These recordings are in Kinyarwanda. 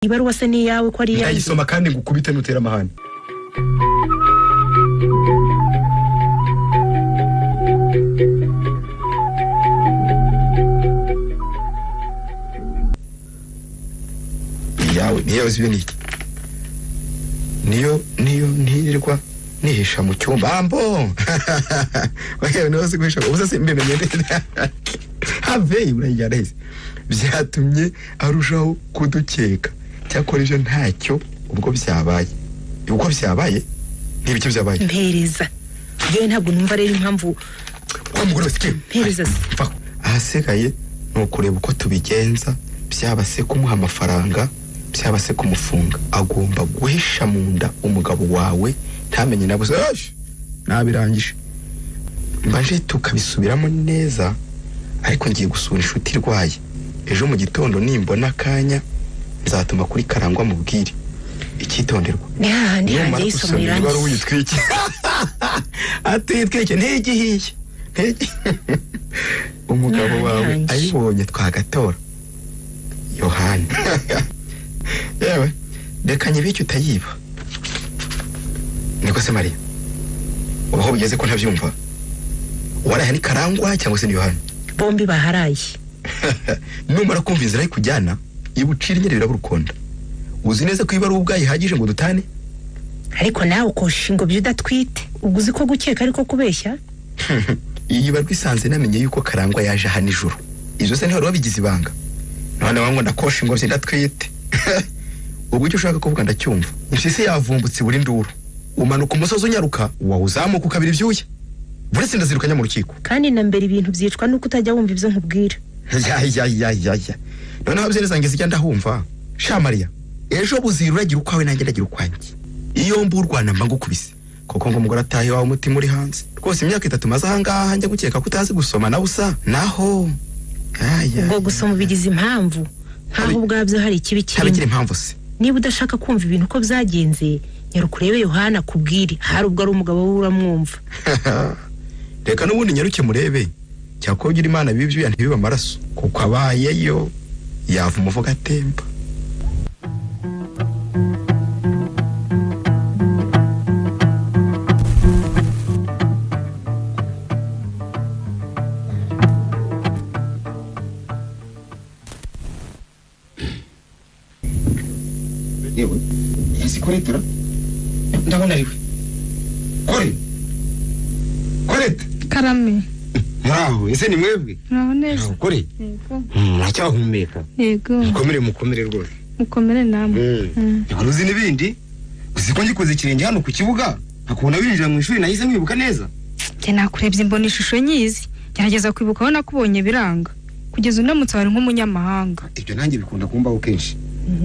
ibaruwa se ni yawe ko ari yawe ndayisoma kandi gukubite nutera amahane yawe niyo zibiniki niyo ntirirwa nihisha mu cyumba ambo wewe noze guhisha ubuza simbimenye have urayijyana hese byatumye arushaho kudukeka cyakoreje ntacyo ubwo byabaye n'ibiki byabaye mpereza yewe ntabwo numva rero impamvu umugore wese mpereza ahasigaye no kureba uko tubigenza byaba se kumuha amafaranga byaba se kumufunga agomba guhisha mu nda umugabo wawe ntamenye nabuze nabirangije mbaje tukabisubiramo neza ariko ngiye gusura inshuti irwaye ejo mu gitondo nimbona akanya nzatuma kuri Karangwa mubwire ikitonderwa ndi hanjye isomera bari uyitwike atitwike ntegihiye umugabo wawe ayibonye twagatora Yohani yewe dekanye bicyo utayiba niko se Maria ubaho bigeze ko ntavyumva waraye ni Karangwa cyangwa se ni Yohani bombi baharaye numara kumva inzira y'ikujyana ibucira nyere biraburukonda uzi neza ko ibaru ubwayi hagije ngo dutane ariko nawe ukosha ngo byudatwite uguzi ko gukeka ariko kubeshya iyi barwi sanze namenye yuko Karangwa yaje aha nijoro izo se ntihari wabigize ibanga none wango ndakosha ngo byudatwite ubwo icyo ushaka kuvuga ndacyumva impyisi yavumbutse buri nduru umanuka umusozi unyaruka wawuzamuka ukabira ibyuya buretse ndazirukanya mu rukiko kandi na mbere ibintu byicwa nuko utajya wumva ibyo nkubwira ya none ababyere zange zijya ndahumva sha Maria ejo buziruragira ukwawe nanjye ndagira ukwanjye iyo mburwana mba ngukubise koko ngo umugore atahe wawe umutima uri hanze rwose imyaka 3 maze ahangaha njya gukeka ko utazi gusoma na busa naho ubwo gusoma bigize impamvu nkaho ubwabyo hari ikibi kirimo habigira impamvu se niba udashaka kumva ibintu ko byagenze nyarukurebe Yohana kubwire hari ubwo ari umugabo we uramwumva reka n'ubundi nyaruke murebe cyakogira Imana bibyo ntibiba amaraso kuko abayeyo yava umuvuga atemba yewe yasikoretura ndabona ariwe korete karame muraho ese ni mwebwe muraho neza kore yego muracyahumeka yego mukomere rwose mukomere namwe uzi n'ibindi uziko ngikoze ikirenge hano ku kibuga akubona winjira mu ishuri nahise mwibuka neza njye nakurebye imbona ishusho nyizi gerageza kwibuka aho nakubonye biranga kugeza unamutse wari nk'umunyamahanga ibyo nanjye bikunda kumbaho kenshi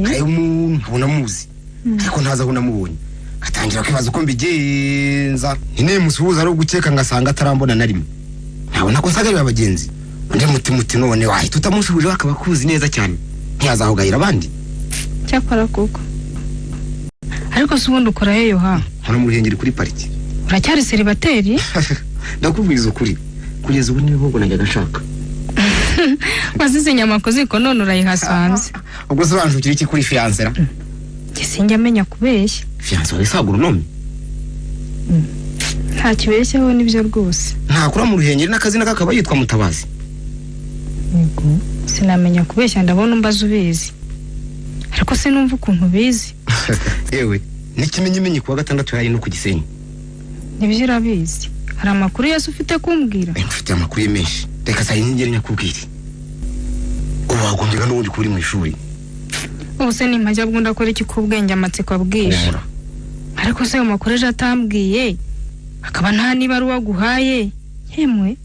hari umuntu nkabona muzi ariko ntaza aho namubonye atangira kwibaza uko mbigenza ine musuhuza ari gukeka ngasanga atarambona na rimwe ntabona ko sagarira abagenzi undi muti none wahi tutamushubuje akaba kuzi neza cyane ntiyazahugayira abandi cyakora koko ariko se ubundi ukora he Yohana hano mu ruhengeri kuri pariki uracyari seribateri ndakubwiza ukuri kugeza ubu niho ubwo najya gashaka wazize inyama koziko none urayihasanze ubwo sobanjukira iki kuri fiancera gisinjya amenya kubeshya fiancé wari saguronome nta kibeshyaho nibyo rwose ntakura mu ruhengeri n'akazina kakaba yitwa Mutabazi yego sinamenya kubeshya ndabona umbaza ubizi ariko sinumva ukuntu bizi yewe n'ikimenyimenyi kuwa 6 yari no ku Gisenyi nibyo urabizi hari amakuru yose ufite kumbwira mfite amakuru menshi reka sayi ngere nyakubwire ubagombera n'ubundi kuri mu ishuri ubuse ni mpajya bwo ndakora iki kubwenge amatsiko abwisha ariko se amakuru ejo atambwiye akaba nta niba ruwaguhaye yemwe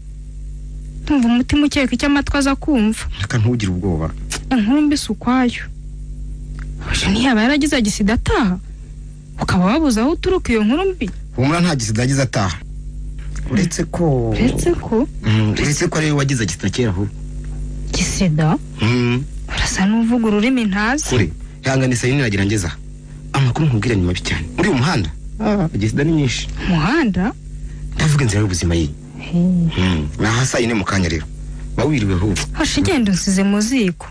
tumva umutima ukeka icyo amatwi aza kumva reka ntugire ubwoba inkuru mbise ukwayo aje ntiyaba yaragize agisida ataha ukaba wabuze aho uturuka iyo nkuru mbi humura nta gisida yagize ataha uretse ko ari wagize agisida kera aho gisida urasa n'uvuga ururimi ntazi kure yangane sayi niragira ngeza amakuru nkubwira ni mabi cyane muri uyu muhanda agisida ni nyinshi muhanda ndavuga inzira y'ubuzima yi naha sayi ne mukanya rero bawiriwe ho hoshigenda usize muziko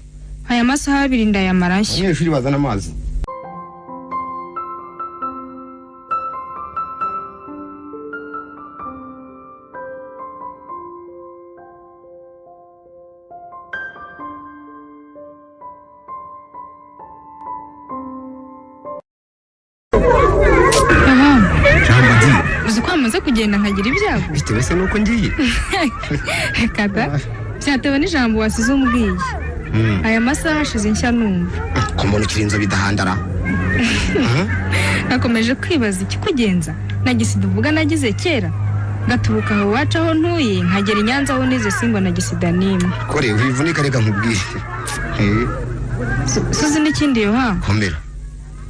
aya masaha 2 ndayamarashye. Abanyeshuri bazana amazi. Uzi ko amaze kugenda nkagira ibyago. Bitewe se nuko ngiye. Kada. Byatewe n'ijambo wasize umbwiye. Aya masaha ashize nshya numva. Ko mbona kirinzo bidahandara. Nakomeje kwibaza ikikugenza. Nagisida uvuga nagize kera. Gaturuka aho waca aho ntuye nkagera i Nyanza aho nize singwa na gisida nimwe. Kore wivunika reka nkubwiye. Suzi n'ikindi yo ha. Komera.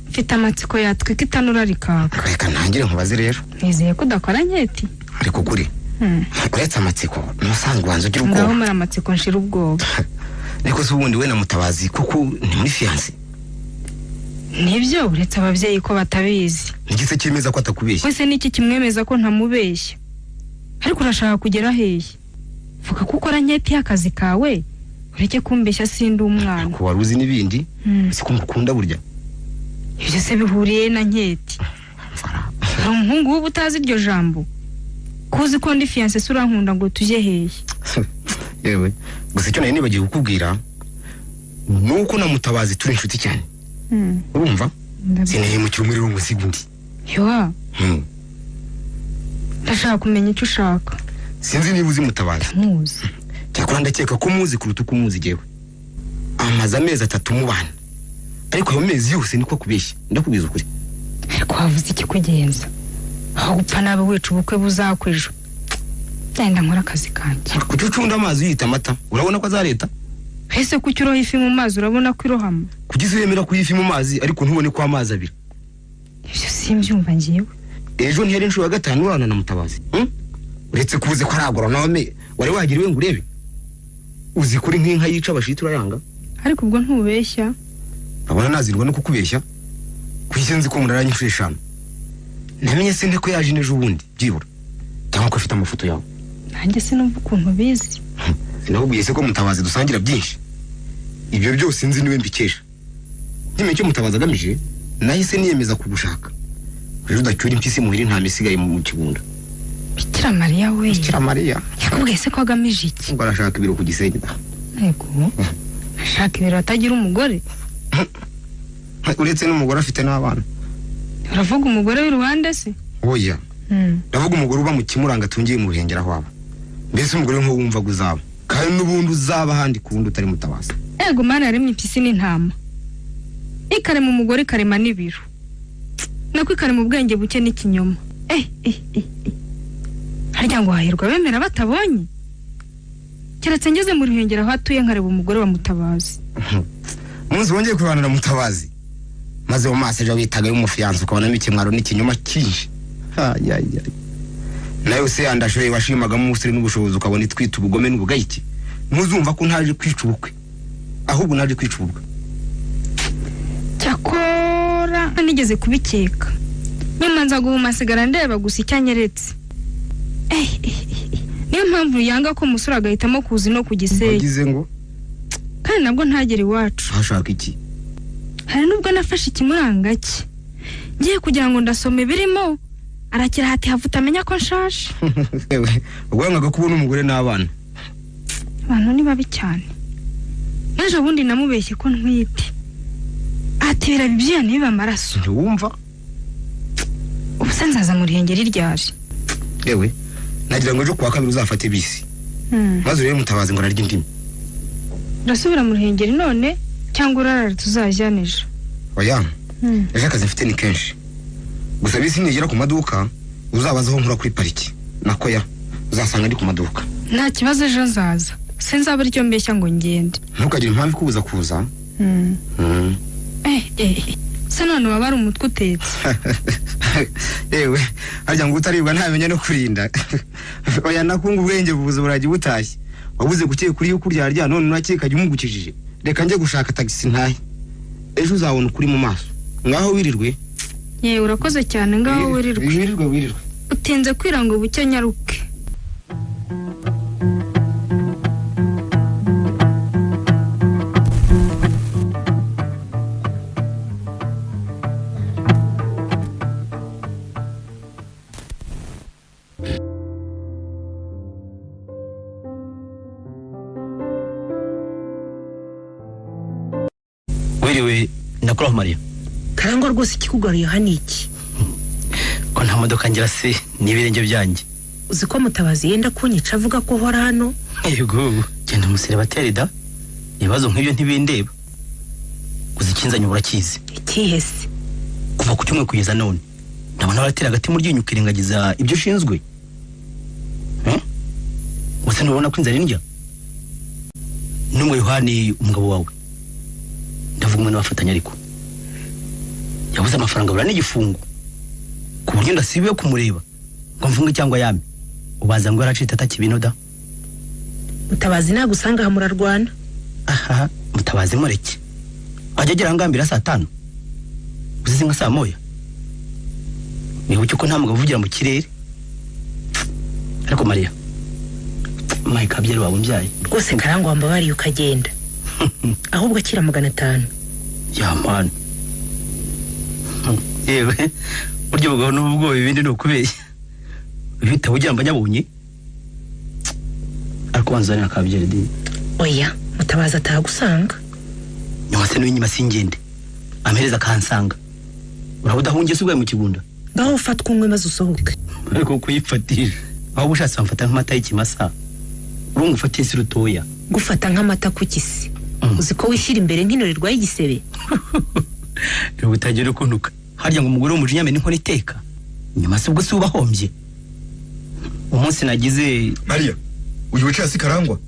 Mfite amatsiko yatwika itanura rikaka. Reka ntangire nkubaze rero. Nizeye ko udakora nketi. Ariko kuri. Uretse amatsiko n'usanzwe wanze ugira ubwoba. Ngaho muri amatsiko nshira ubwoba. Niko se ubundi we na Mutabazi kuko ni muri fiance. Nibyo uretse abavyeyi ko batabizi. Nigise cyemeza ko atakubeshya. Wese niki kimwemeza ko ntamubeshya. Ariko urashaka kugera hehe? Vuga ko ukora nketi y'akazi kawe. Ureke kumbeshya sindi umwana. Ko waruzi nibindi. Siko ngukunda burya. Ibyo se bihuriye na nketi. Umuhungu w'ubu utazi iryo jambo. Kuzi ko ndi fiance surankunda ngo tujye hehe. Yewe gusa icyo nari nibagiye kukubwira nuko na Mutabazi turi inshuti cyane. Urumva? Sineye mu cyumuri w'umusigundi. Yo. Ndashaka kumenya icyo ushaka. Sinzi niba uzi Mutabazi. Muzi. Cyakora ndakeka ko muzi kuruta uko umuzi jewe. Amaze amezi 3 mubana. Ariko ayo mezi yose niko kubeshya. Ndakubwiza ukuri. Ariko wavuze iki kugenza? Aho gupfa nabe wica ubukwe buzakwejo. Ndenda nkora akazi kanjye. Kucucunda amazi yita amata. Urabona ko azareta? Ese kucyuroha ifi mu mazi urabona ko irohama? Kugize yemera kuyifi mu mazi ariko ntubone ko amazi abira. Ibyo simbyumva ngiyewe. Ejo ntiyari nshuro 5 urana na Mutabazi. Uretse kuvuze ko aragora nome wari wagiriwe ngo urebe. Uzi kuri nk'inka yica abashiti urayanga? Ariko ubwo ntubeshya. Abona nazirwa no kukubeshya. Kwishenzi ko muraranye inshuro 5. Namenye sinde ko yaje nejo ubundi byibura. Cyangwa ko afite amafoto yawe. Nanjye sinumva ukuntu bizi. Sinakubwiye se ko Mutabazi dusangira byinshi. Ibyo byose nzi niwe mbikesha. Nyime cyo Mutabazi agamije nahise niyemeza kugushaka. Rero udacyura impyisi muhiri nta misigaye mu kigunda. Bikira Mariya we. Bikira Mariya. Yakubwiye se ko agamije iki? Ngo arashaka ibiro ku Gisenyi. Yego. Ashaka ibiro atagira umugore. Uretse n'umugore afite n'abana. Uravuga umugore w'iruhande se? Oya. Ndavuga umugore uba mu Kimuranga tungiye mu Ruhengera hwaba. Mbese umugore nko wumva guzaba. Kandi n'ubundi uzaba handi kundi utari Mutabazi. Ego mana yaremye impyisi n'intama. Ikarema umugore ikarema n'ibiro. Nako ikarema ubwenge buke n'ikinyoma. Harya ngo hahirwa bemera batabonye. Keretse ngeze mu Ruhengera aho atuye nkareba umugore wa Mutabazi. Munsi wongeye kubana na Mutabazi. Maze mu maso ejo bitaga y'umufiyanse ukabona n'ikimwaro n'ikinyoma cyinshi. Nayo se andashoye washimaga mu musiri n'ubushobozi ukabona itwita ubugome n'ubugayiki. Ntuzumva ko ntaje kwica ubukwe. Ahubwo naje kwica ubukwe. Cyakora nigeze kubikeka. Nyuma nza guhumasigara ndeba gusa icyanyeretse. Niyo mpamvu yanga ko musura agahitamo kuzi no ku Gisenyi. Bagize ngo kandi nabwo ntagera iwacu. Hashaka iki? Hari nubwo nafashe ikimuranga cye. Ngiye kugira ngo ndasome birimo. Arakira hati havuta amenya ko nshaje. Ugwangaga kubona umugore n'abana. Abantu ni babi cyane. Ejo bundi namubeshye ko ntwite. Atera bibyana biba amaraso. Wumva? Ubuse nzaza mu Ruhengeri ryaje. Yewe nagira ngo ejo kuwa kabiri uzafate bisi. Maze rero Mutabazi ngo ararya indimi. Urasubira mu Ruhengeri none cyangwa urarara tuzajyaneje? Oya. Ejo akazi mfite ni kenshi. Gusa bisi nigera ku maduka uzabazaho nkura kuri pariki. Nakoya uzasanga ndi ku maduka. Nta kibazo ejo nzaza. Sinzaba ryo mbeshya ngo ngende. Ntukagire impamvu kubuza kuza. Se none wabara umutwe utetse. Yewe harya ngo utaribwa ntamenya no kurinda. Oya nakunga ubwenge bubuze buragi butashye. Wabuze gukeye kuri yo kurya rya none nakekajye umugukijije. Reka nje gushaka taxi ntahe. Ejo uzabona ukuri mu maso. Ngaho wirirwe. Ye urakoze cyane ngaho wirirwe. Wirirwe. Utinze kwirango bucye nyaruke. ndakuraho Mariya. Karangwa rwose ikikugaruye hano iki? Ko nta modoka ngira se n'ibirenge byanjye. Uzi ko Mutabazi yenda kunyica avuga ko hora hano? Yego, genda umuseribateri da. Ibibazo nk'ibyo ntibindeba. Uzikinzanye urakizi. Ikihe se? Kuva ku cyumwe kugeza none. Ndabona baratera agati mu ryinyo ukirengagiza ibyo ushinzwe. Usa nubona ko inzara indya? Numwe Yohani umugabo wawe. Ndavuga umuntu bafatanya ariko. Yabuze amafaranga bura n'igifungo. Ku buryo ndasibiye kumureba. Ngo mfunge cyangwa yame. Ubaza ngo yaracita atakibinoda. Mutabazi nagusanga hamurarwana. Aha, Mutabazi mureke. Ajya agira ngambira saa 5. Uzize nka saa moya. Niho cyo ko nta mugabo uvugira mu kirere. Ariko Mariya, Mike abyari wawe mbyaye. Rwose Karangwa wambabariye ukagenda. Ahubwo akira 500. Ya man. Yewe, buryo bugabo n'ubwo ibindi no kubeshya. Bita bugira mbanyabunye. Ariko wanzana akabyari di. Oya, Mutabazi atagusanga. Nyuma se n'inyuma singende. Amhereza kansanga. Urabudahungiye subwe mu kigunda. Ngaho ufatwa umwe maze usohoke. Ariko kuyifatira. Aho bushatse bamfata nk'amata y'ikimasa. Urungu ufatiye si rutoya. Gufata nk'amata ku kisi. Uzi ko wishyira imbere nk'intorerwa y'igisebe. Utagira ukunuka. Harya ngo umugore w'umujinyame n'inkoni iteka. Nyuma se ubwo si ubahombye. Umunsi nagize Mariya, uyu wicaye si Karangwa?